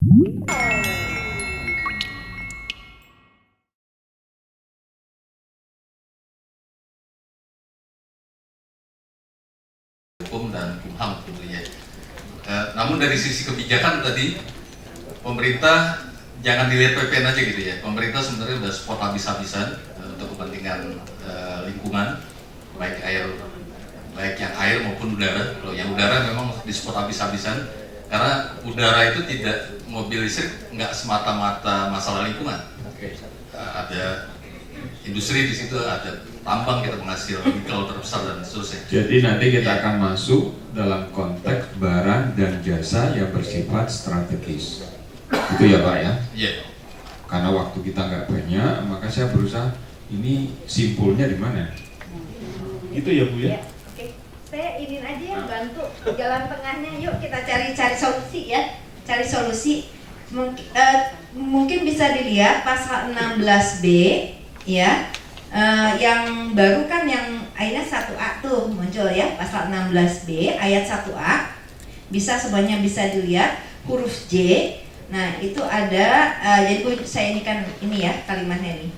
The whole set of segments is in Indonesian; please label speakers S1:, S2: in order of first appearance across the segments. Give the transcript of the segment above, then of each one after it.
S1: Hukum dan Kumham tentunya. Namun dari sisi kebijakan tadi, pemerintah jangan dilihat PPN aja gitu ya. Pemerintah sebenarnya sudah support habis-habisan untuk kepentingan lingkungan, baik yang air maupun udara. Kalau yang udara memang disupport habis-habisan, karena udara itu tidak, mobil listrik nggak semata-mata masalah lingkungan. Ada industri di situ, ada tambang kita penghasil nikel terbesar dan seterusnya.
S2: Jadi nanti kita akan masuk dalam konteks barang dan jasa yang bersifat strategis. Itu ya Pak ya?
S1: Iya.
S2: Karena waktu kita nggak banyak, maka saya berusaha ini simpulnya di mana? Gitu ya Bu ya?
S3: Oke. Saya ingin aja yang bantu jalan tengahnya. Yuk kita cari solusi ya. Cari solusi. Mungkin bisa dilihat pasal 16B ya. Yang baru kan yang ayat 1A tuh muncul ya, pasal 16B ayat 1A. Semuanya bisa dilihat huruf J. Nah, itu ada jadi saya ini kan ini ya kalimatnya ini.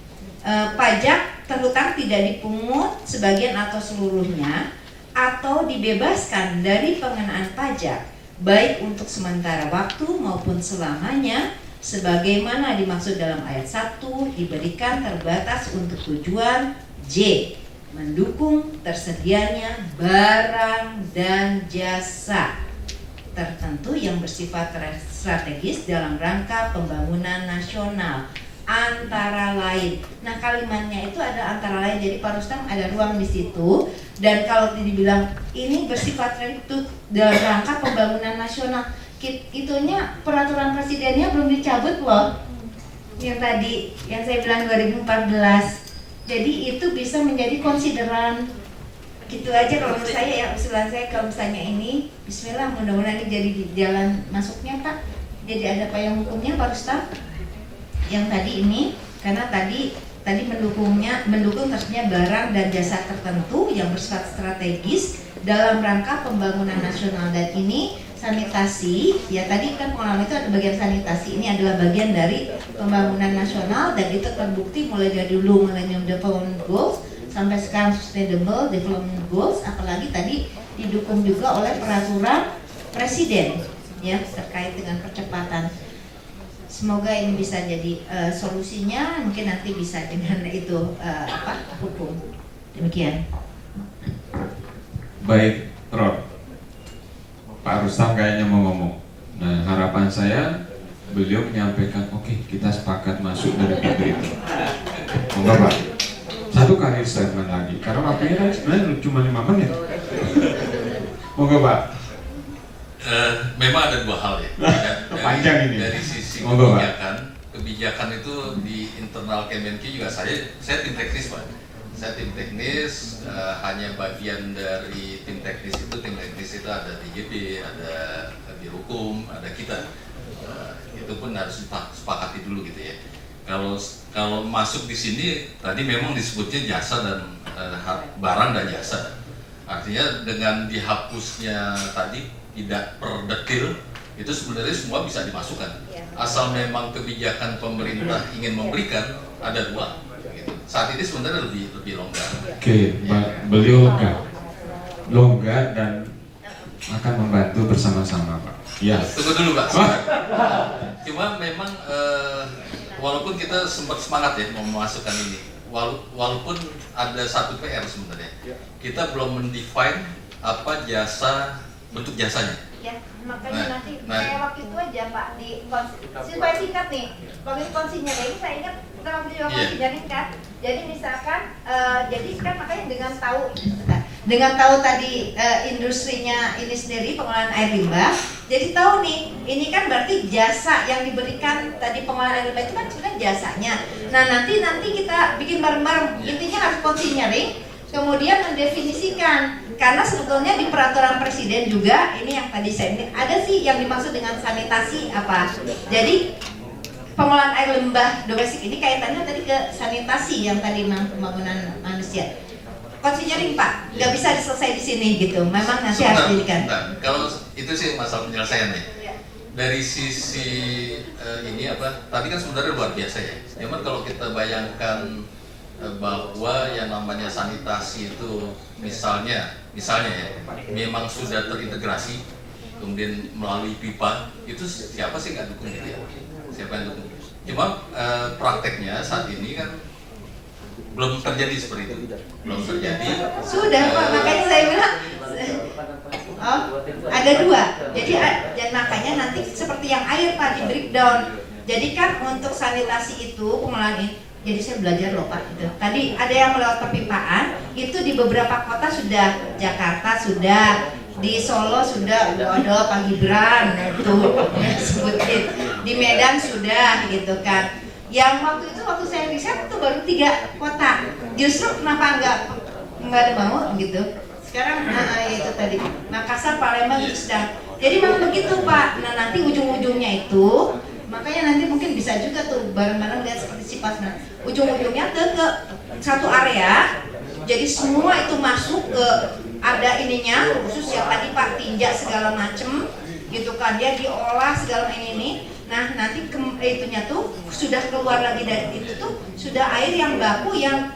S3: Pajak terhutang tidak dipungut sebagian atau seluruhnya atau dibebaskan dari pengenaan pajak baik untuk sementara waktu maupun selamanya sebagaimana dimaksud dalam ayat 1 diberikan terbatas untuk tujuan J. Mendukung tersedianya barang dan jasa tertentu yang bersifat strategis dalam rangka pembangunan nasional antara lain. Nah, kalimatnya itu ada antara lain, jadi Pak Rustam ada ruang di situ. Dan kalau dibilang ini bersifat strategis dalam rangka pembangunan nasional, itunya peraturan presidennya belum dicabut loh. Yang tadi yang saya bilang 2014. Jadi itu bisa menjadi konsideran. Gitu aja kalau menurut saya ya, usulan saya kalau misalnya ini bismillah, mudah-mudahan ini jadi jalan masuknya Pak. Jadi ada payung hukumnya Pak Rustam. Yang tadi ini karena tadi mendukung terusnya barang dan jasa tertentu yang bersifat strategis dalam rangka pembangunan nasional, dan ini sanitasi ya, tadi kan pengalaman itu ada bagian sanitasi, ini adalah bagian dari pembangunan nasional dan itu terbukti mulai dari dulu Millennium Development Goals sampai sekarang Sustainable Development Goals, apalagi tadi didukung juga oleh peraturan presiden ya terkait dengan percepatan. Semoga ini bisa jadi solusinya, mungkin nanti bisa dengan itu hukum. Demikian.
S2: Baik, Rod. Pak Rustam kayaknya mau ngomong. Nah, harapan saya beliau menyampaikan, oke, kita sepakat masuk dari pintu itu. Enggak Pak? Satu kali statement lagi, karena waktunya kan sebenarnya cuma 5 menit. Monggo Pak.
S1: Memang ada dua hal ya.
S2: Panjang ini.
S1: Dari sisi
S2: Monggo,
S1: kebijakan itu di internal Kemenkyu juga saya tim teknis Pak. Saya tim teknis, hanya bagian dari tim teknis itu ada DJP, ada Birohukum, ada kita. Itu pun harus disepakati dulu gitu ya. Kalau masuk di sini tadi memang disebutnya jasa dan barang dan jasa. Artinya dengan dihapusnya tadi tidak per detil itu sebenarnya semua bisa dimasukkan. Asal memang kebijakan pemerintah ingin memberikan, ada dua. Gitu. Saat ini sebenarnya lebih longgar.
S2: Oke, beliau longgar dan akan membantu bersama-sama Pak. Ya.
S1: Tunggu dulu Pak. Cuma memang walaupun kita sempat semangat ya mau memasukkan ini, walaupun ada satu PR sebenarnya, kita belum mendefine apa bentuk jasanya.
S3: Ya, makanya nanti kayak waktu itu aja Pak di supaya singkat nih. Waktu konsinyering saya ingat kita waktu juga konsinyering kan. Jadi misalkan jadi kan makanya dengan tahu tadi industrinya ini sendiri pengolahan air limbah. Jadi tahu nih, ini kan berarti jasa yang diberikan tadi pengolahan air limbah itu kan sebenarnya jasanya. Nah, nanti kita bikin bareng-bareng. Intinya harus konsinyering, kemudian mendefinisikan. Karena sebetulnya di peraturan presiden juga ini yang tadi saya ini ada sih yang dimaksud dengan sanitasi apa. Jadi pengolahan air limbah domestik ini kaitannya tadi ke sanitasi yang tadi pembangunan manusia. Konsinyering Pak, nggak bisa diselesai di sini gitu. Memang nanti harus diberikan.
S1: Kalau itu sih masalah penyelesaian nih. dari sisi ini apa? Tadi kan sebenarnya luar biasa ya. Cuman kalau kita bayangkan bahwa yang namanya sanitasi itu misalnya ya, memang sudah terintegrasi, kemudian melalui pipa, itu siapa sih nggak dukung gitu ya? Siapa yang dukung? Cuma prakteknya saat ini kan belum terjadi seperti itu, belum terjadi.
S3: Sudah Pak, makanya saya bilang ada dua. Jadi dan makanya nanti seperti yang air Pak di breakdown. Jadi kan untuk sanitasi itu pengelolaan ini. Jadi saya belajar loh Pak itu. Tadi ada yang melewat perpipaan, itu di beberapa kota sudah, Jakarta sudah, di Solo sudah, ada Pak Gibran itu ya, sebutin. Di Medan sudah gitu kan. Yang waktu saya riset itu baru 3 kota. Justru kenapa nggak ada mau gitu? Sekarang itu tadi Makassar, Palembang itu sedang. Jadi memang begitu Pak. Nah nanti ujung-ujungnya itu, makanya nanti mungkin bisa juga tuh bareng-bareng lihat seperti Cipasna. Ujung-ujungnya ke satu area. Jadi semua itu masuk ke ada ininya khusus yang tadi Pak tinja segala macem gitu kan, dia diolah segala ini. Nah nanti itunya tuh sudah keluar lagi dari itu tuh sudah air yang baku yang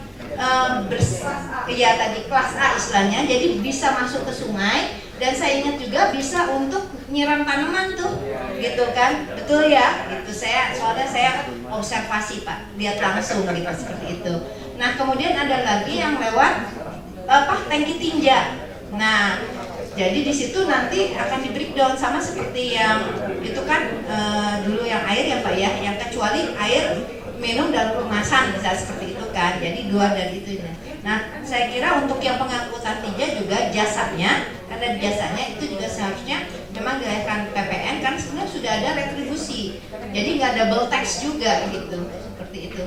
S3: ya tadi kelas A istilahnya, jadi bisa masuk ke sungai dan saya ingat juga bisa untuk nyiram tanaman tuh gitu kan, betul ya gitu. Soalnya saya observasi Pak, lihat langsung gitu seperti itu. Nah kemudian ada lagi yang lewat tangki tinja. Nah jadi di situ nanti akan di breakdown sama seperti yang itu kan dulu yang air ya Pak ya, yang kecuali air minum dalam kemasan bisa seperti itu kan, jadi 2 dari itu. Nah saya kira untuk yang pengangkutan tinja juga jasanya, karena jasanya itu juga seharusnya memang dilakukan PPN kan sebenarnya sudah ada retribusi, jadi nggak double tax juga gitu, seperti itu.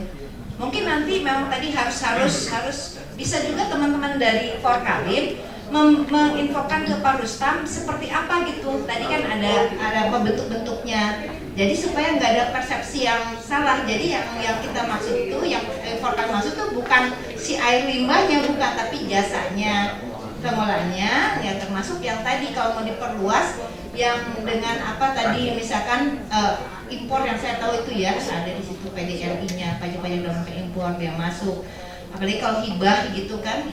S3: Mungkin nanti memang tadi harus bisa juga teman-teman dari Forkalim menginfokan ke Pak Rustam seperti apa gitu. Tadi kan ada bentuk-bentuknya. Jadi supaya nggak ada persepsi yang salah. Jadi yang kita maksud itu, yang Forkalim maksud itu bukan si air limbahnya, bukan, tapi jasanya, pengolahannya, ya termasuk yang tadi kalau mau diperluas, yang dengan apa tadi misalkan impor yang saya tahu itu ya ada di situ PDRI-nya, pajak-pajak dalam impor yang masuk. Apalagi kalau hibah gitu kan.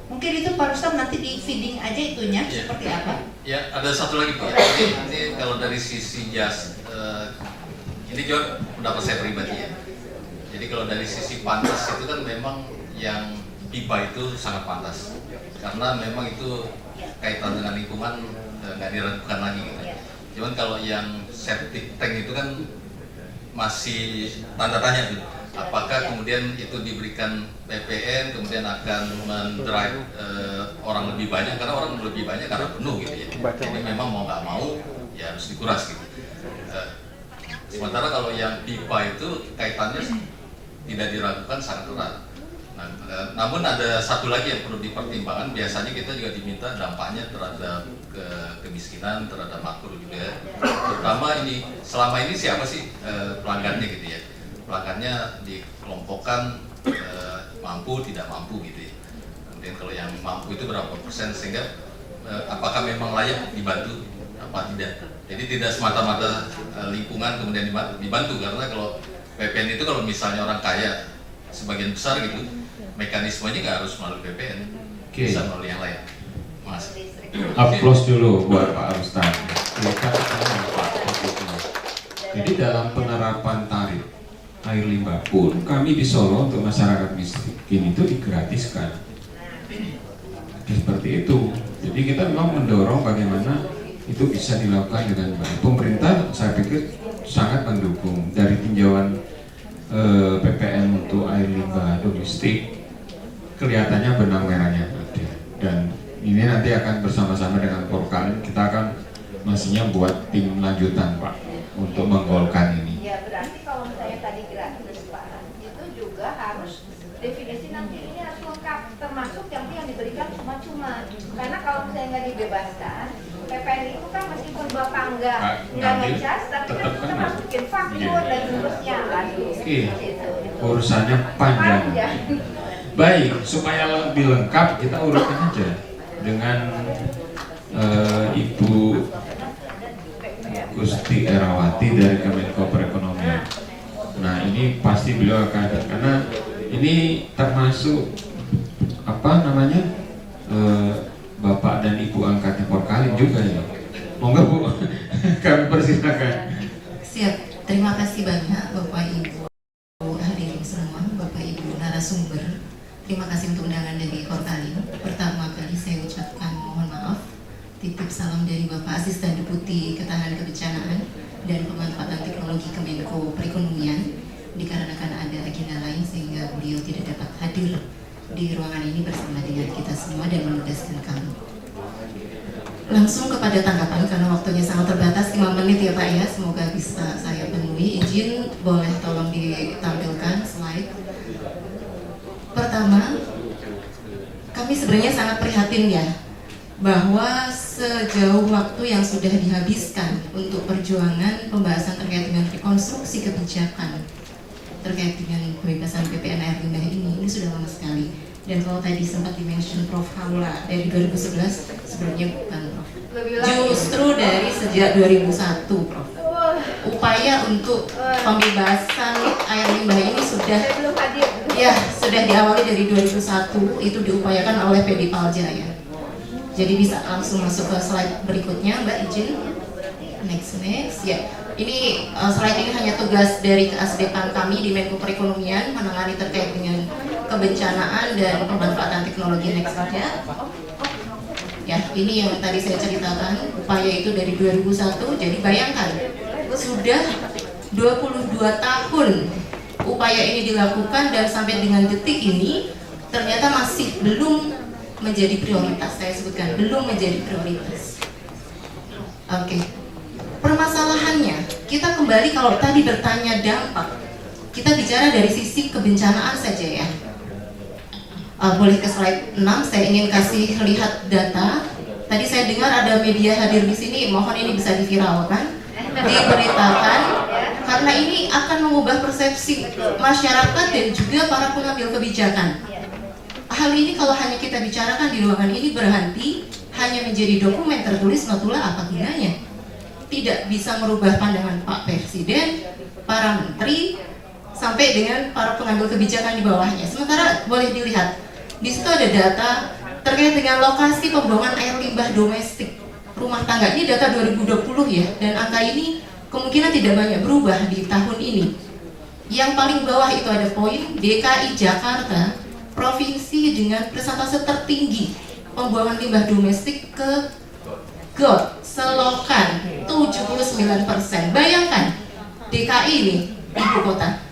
S3: Mungkin itu Pak Rustam nanti di feeding aja itunya seperti apa?
S1: Ya, ada satu lagi Pak. Ini kalau dari sisi jas, ini juga pendapat saya pribadi ya. Jadi kalau dari sisi pantas itu kan memang yang pipa itu sangat pantas, karena memang itu kaitan dengan lingkungan nggak diragukan lagi gitu. Cuman kalau yang septic tank itu kan masih tanda tanya tuh. Apakah kemudian itu diberikan PPN kemudian akan mendrive orang lebih banyak, karena orang lebih banyak karena penuh gitu ya. Jadi memang mau nggak mau ya harus dikuras gitu. Sementara kalau yang pipa itu kaitannya tidak diragukan sangat erat. Nah, namun ada satu lagi yang perlu dipertimbangkan. Biasanya kita juga diminta dampaknya terhadap kemiskinan, terhadap makro juga. Terutama ini selama ini siapa sih pelanggannya gitu ya. Pelanggannya dikelompokkan mampu tidak mampu gitu ya. Kemudian kalau yang mampu itu berapa persen, sehingga apakah memang layak dibantu apa tidak. Jadi tidak semata-mata lingkungan kemudian dibantu, karena kalau PPN itu kalau misalnya orang kaya sebagian besar gitu, mekanismenya nggak harus melalui PPN, bisa melalui yang lain. Mas.
S2: Aplaus dulu buat Pak Rustam. Jadi dalam penerapan tarif air limbah pun kami di Solo untuk masyarakat miskin itu digratiskan seperti itu. Jadi kita memang mendorong bagaimana itu bisa dilakukan dengan baik. Pemerintah saya pikir sangat mendukung dari tinjauan PPN untuk air limbah domestik, kelihatannya benang merahnya ada. Dan ini nanti akan bersama-sama dengan Forkalim, kita akan mestinya buat tim lanjutan Pak untuk menggolkan ini.
S3: Ya berarti kalau misalnya tadi gratis Pak, itu juga harus definisi nanti ini harus lengkap, termasuk yang diberikan cuma-cuma. Karena kalau misalnya nggak dibebaskan, PPN itu kan meskipun Bapak nggak ngecas, tapi kan kita masukin faktur dan seterusnya.
S2: Urusannya panjang. Baik, supaya lebih lengkap kita urutkan aja dengan Ibu Gusti Erawati dari Kemenko Perekonomian. Nah ini pasti beliau akan ada, karena ini termasuk apa namanya Bapak dan Ibu angkatnya Porkalin juga ya. Monggo Bu, kami persilakan.
S4: Siap, terima kasih banyak Bapak Ibu hadirin semua, Bapak Ibu narasumber. Terima kasih untuk undangan dari Porkalin. Pertama kali saya ucapkan mohon maaf. Titip salam dari Bapak Asisten Deputi Ketahanan Kebencanaan dan Pemanfaatan Teknologi Kemenko Perekonomian, dikarenakan ada agenda lain sehingga beliau tidak dapat hadir di ruangan ini bersama dengan kita semua dan menugaskan kami. Langsung kepada tanggapan karena waktunya sangat terbatas, 5 menit ya Pak ya, semoga bisa saya penuhi. Izin boleh tolong ditampilkan slide. Pertama, kami sebenarnya sangat prihatin ya bahwa sejauh waktu yang sudah dihabiskan untuk perjuangan pembahasan terkait dengan rekonstruksi kebijakan terkait dengan kebebasan PPN air limbah ini sudah lama sekali. Dan kalau tadi sempat dimention Prof. Haula dari 2011, sebenarnya bukan Prof. Justru dari sejak 2001 Prof. Upaya untuk pembebasan air limbah ini sudah diawali dari 2001, itu diupayakan oleh PD Palja ya. Jadi bisa langsung masuk ke slide berikutnya, Mbak izin. Next ya. Ini slide ini hanya tugas dari keasdepan kami di Menko Perekonomian menangani terkait dengan kebencanaan dan pemanfaatan teknologi next ya. Ya, ini yang tadi saya ceritakan, upaya itu dari 2001. Jadi bayangkan sudah 22 tahun upaya ini dilakukan dan sampai dengan detik ini ternyata masih belum menjadi prioritas. Saya sebutkan belum menjadi prioritas. Oke. Permasalahannya, kita kembali kalau tadi bertanya dampak, kita bicara dari sisi kebencanaan saja ya. Boleh ke slide 6, saya ingin kasih lihat data. Tadi saya dengar ada media hadir di sini, mohon ini bisa diviralkan, diberitakan, karena ini akan mengubah persepsi masyarakat dan juga para pengambil kebijakan. Hal ini kalau hanya kita bicarakan di ruangan ini berhenti hanya menjadi dokumen tertulis, notulah apa gunanya? Tidak bisa merubah pandangan Pak Presiden, para menteri, sampai dengan para pengambil kebijakan di bawahnya. Sementara boleh dilihat, di situ ada data terkait dengan lokasi pembuangan air limbah domestik rumah tangga. Ini data 2020 ya, dan angka ini kemungkinan tidak banyak berubah di tahun ini. Yang paling bawah itu ada poin DKI Jakarta, provinsi dengan persentase tertinggi pembuangan limbah domestik ke got, selokan 79%. Bayangkan DKI ini ibu kota.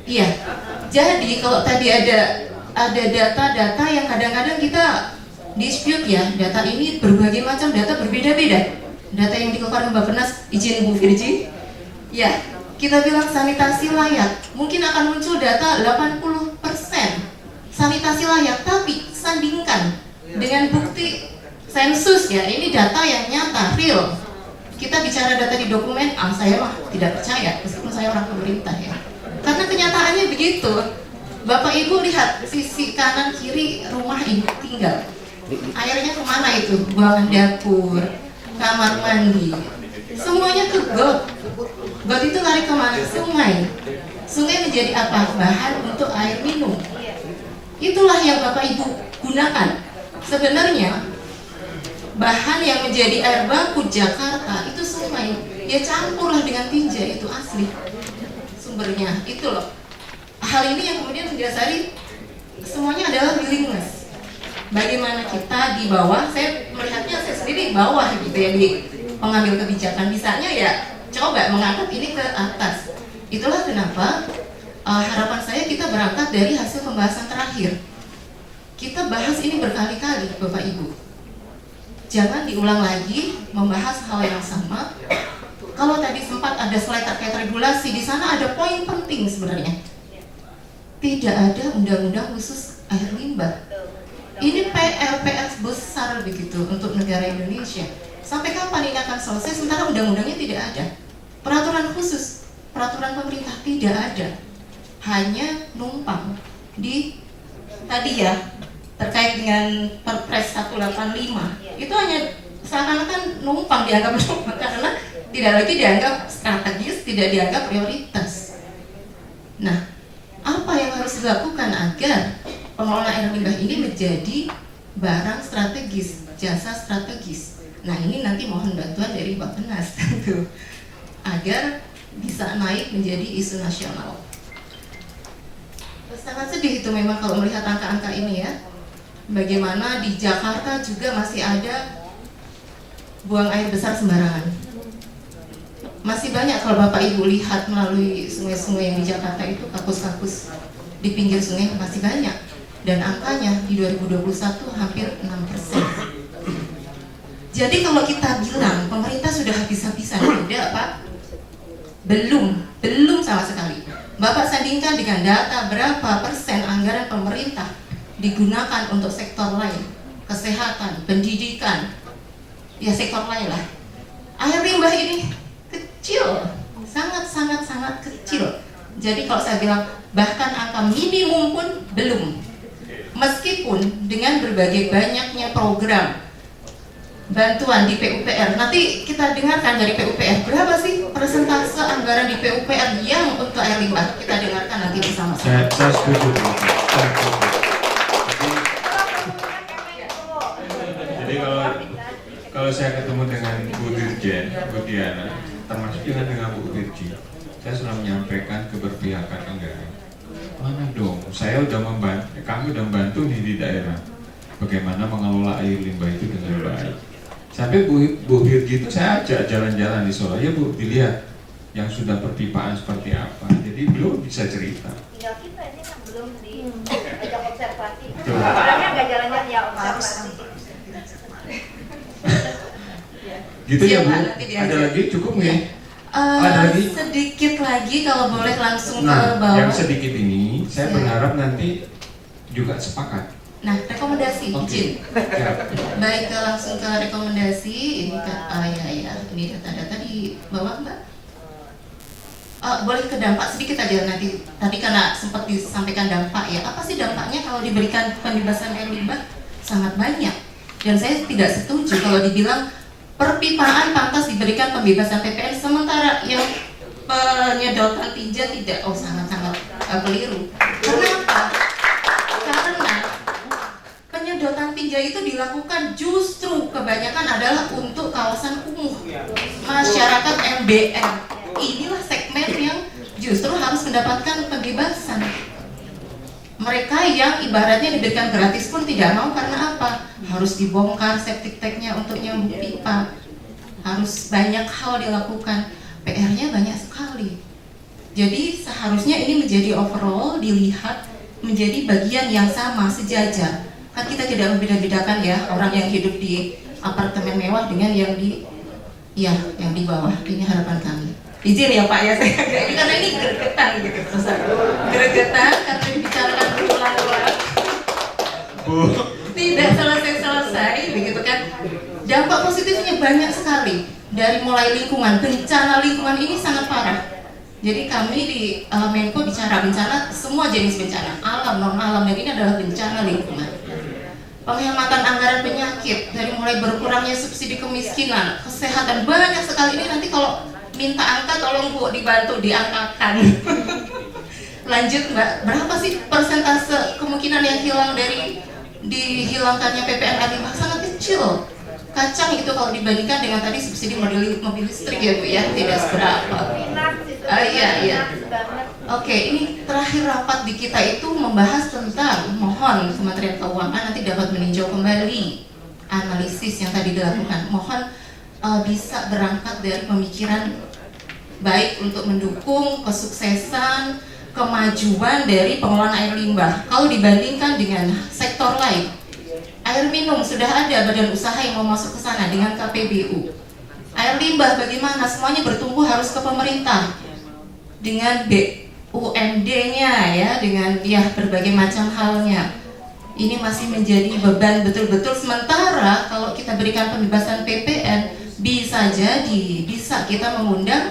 S4: Iya. Jadi kalau tadi ada data-data yang kadang-kadang kita dispute ya, data ini berbagai macam data berbeda-beda. Data yang dikeluarkan Bappenas, izin Bu Virgi. Ya, kita bilang sanitasi layak, mungkin akan muncul data 80% sanitasi layak, tapi sandingkan dengan bukti sensus ya, ini data yang nyata, real. Kita bicara data di dokumen, saya mah tidak percaya, meskipun saya orang pemerintah ya. Karena kenyataannya begitu. Bapak Ibu lihat sisi kanan kiri rumah Ibu tinggal. Airnya kemana itu? Buangan dapur, kamar mandi, semuanya ke got. Got itu lari kemana? Sungai. Sungai menjadi apa? Bahan untuk air minum. Itulah yang Bapak Ibu gunakan. Sebenarnya bahan yang menjadi air baku Jakarta itu sungai, ya campurlah dengan tinja, itu asli sumbernya, itu loh. Hal ini yang kemudian mendasari semuanya adalah willingness. Bagaimana kita di bawah, saya melihatnya saya sendiri di bawah gitu ya, di pengambil kebijakan, bisanya ya coba mengangkat ini ke atas. Itulah kenapa harapan saya kita berangkat dari hasil pembahasan terakhir. Kita bahas ini berkali-kali Bapak Ibu. Jangan diulang lagi membahas hal yang sama. Kalau tadi sempat ada slide terkait regulasi, di sana ada poin penting sebenarnya. Tidak ada undang-undang khusus air limbah. Ini PR besar begitu untuk negara Indonesia. Sampai kapan ini akan selesai sementara undang-undangnya tidak ada? Peraturan khusus, peraturan pemerintah tidak ada. Hanya numpang di tadi ya, terkait dengan Perpres 185 itu hanya seakan-akan numpang, dianggap numpang karena tidak lagi dianggap strategis, tidak dianggap prioritas. Nah, apa yang harus dilakukan agar pengelolaan air limbah ini menjadi barang strategis, jasa strategis? Nah, ini nanti mohon bantuan dari Bappenas tentu agar bisa naik menjadi isu nasional. Sangat sedih itu memang kalau melihat angka-angka ini ya. Bagaimana di Jakarta juga masih ada buang air besar sembarangan. Masih banyak kalau Bapak Ibu lihat melalui sungai-sungai yang di Jakarta itu, kakus-kakus di pinggir sungai masih banyak. Dan angkanya di 2021 hampir 6%. Jadi kalau kita bilang pemerintah sudah habis-habisan, tidak Pak? Belum sama sekali. Bapak sandingkan dengan data berapa persen anggaran pemerintah digunakan untuk sektor lain, kesehatan, pendidikan, ya sektor lain lah. Air limbah ini kecil, sangat kecil. Jadi kalau saya bilang bahkan angka minimum pun belum. Meskipun dengan berbagai banyaknya program bantuan di PUPR, nanti kita dengarkan dari PUPR berapa sih persentase anggaran di PUPR yang untuk air limbah, kita dengarkan nanti bersama-sama.
S2: Saya setuju. Jadi kalau saya ketemu dengan Bu Dirjen, Bu Diana, termasuk juga dengan Bu Dirji, saya selalu menyampaikan keberpihakan anggaran. Mana dong, saya udah membantu, kami udah membantu nih di daerah bagaimana mengelola air limbah itu dengan baik. Sampai Bu Dirji itu saya ajak jalan-jalan di Solo, ya Bu, dilihat yang sudah perpipaan seperti apa. Jadi belum bisa cerita.
S3: Tinggal kita ini kan belum diajak observasi. Sebenarnya nggak jalan-jalan ya observasi.
S2: Gitu ya Bu, ada lagi cukup nggak? Ada lagi?
S4: Sedikit lagi kalau boleh langsung ke
S2: Nah,
S4: bawah.
S2: yang sedikit ini saya berharap nanti juga sepakat.
S4: Nah, rekomendasi izin.
S2: Ya.
S4: Baik, langsung ke rekomendasi. Ini ini data-data di bawah Mbak. Boleh ke dampak sedikit aja nanti. Tadi karena sempat disampaikan dampak ya. Apa sih dampaknya kalau diberikan pembebasan air limbah? Sangat banyak. Dan saya tidak setuju kalau dibilang perpipaan pantas diberikan pembebasan PPN sementara yang penyedotan tinja tidak. Oh, sangat-sangat keliru. Kenapa? Karena penyedotan tinja itu dilakukan justru kebanyakan adalah untuk kawasan kumuh, masyarakat MBR. Inilah segmen yang justru harus mendapatkan pembebasan. Mereka yang ibaratnya diberikan gratis pun tidak mau karena apa? Harus dibongkar septic tank-nya untuk nyambung pipa. Harus banyak hal dilakukan. PR-nya banyak sekali. Jadi seharusnya ini menjadi overall dilihat menjadi bagian yang sama, sejajar. Kan kita tidak membeda-bedakan ya orang yang hidup di apartemen mewah dengan yang di bawah. Ini harapan kami. Izin ya Pak ya, saya karena ini gregetan gitu, gregetan karena dibicarakan berulang-ulang, tidak selesai begitu kan. Dampak positifnya banyak sekali, dari mulai lingkungan, bencana lingkungan ini sangat parah. Jadi kami di Menko bicara bencana, semua jenis bencana, alam, non alam, dan ini adalah bencana lingkungan. Penghematan anggaran penyakit, dari mulai berkurangnya subsidi kemiskinan, kesehatan, banyak sekali. Ini nanti kalau minta angka tolong Bu dibantu diangkakan. Lanjut Mbak, berapa sih persentase kemungkinan yang hilang dari dihilangkannya PPN air limbah? Sangat kecil. Kacang itu kalau dibandingkan dengan tadi subsidi mobil listrik ya Bu ya, tidak seberapa. Iya. Oke, ini terakhir rapat di kita itu membahas tentang, mohon Kementerian Keuangan nanti dapat meninjau kembali analisis yang tadi dilakukan. Mohon bisa berangkat dari pemikiran baik untuk mendukung kesuksesan, kemajuan dari pengelolaan air limbah. Kalau dibandingkan dengan sektor lain, air minum sudah ada badan usaha yang mau masuk ke sana dengan KPBU. Air limbah bagaimana? Semuanya bertumbuh harus ke pemerintah dengan BUMD-nya ya, dengan berbagai macam halnya. Ini masih menjadi beban betul-betul. Sementara kalau kita berikan pembebasan PPN, bisa kita mengundang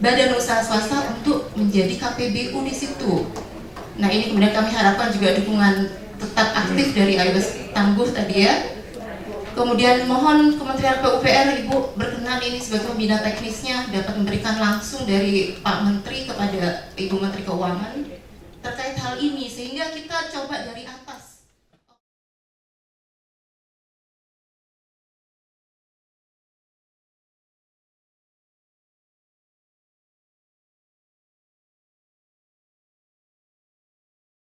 S4: badan usaha swasta untuk menjadi KPBU di situ. Nah ini kemudian kami harapkan juga dukungan tetap aktif dari AIWS Tangguh tadi ya. Kemudian mohon Kementerian PUPR Ibu berkenan ini sebagai pembina teknisnya dapat memberikan langsung dari Pak Menteri kepada Ibu Menteri Keuangan terkait hal ini, sehingga kita coba dari atas.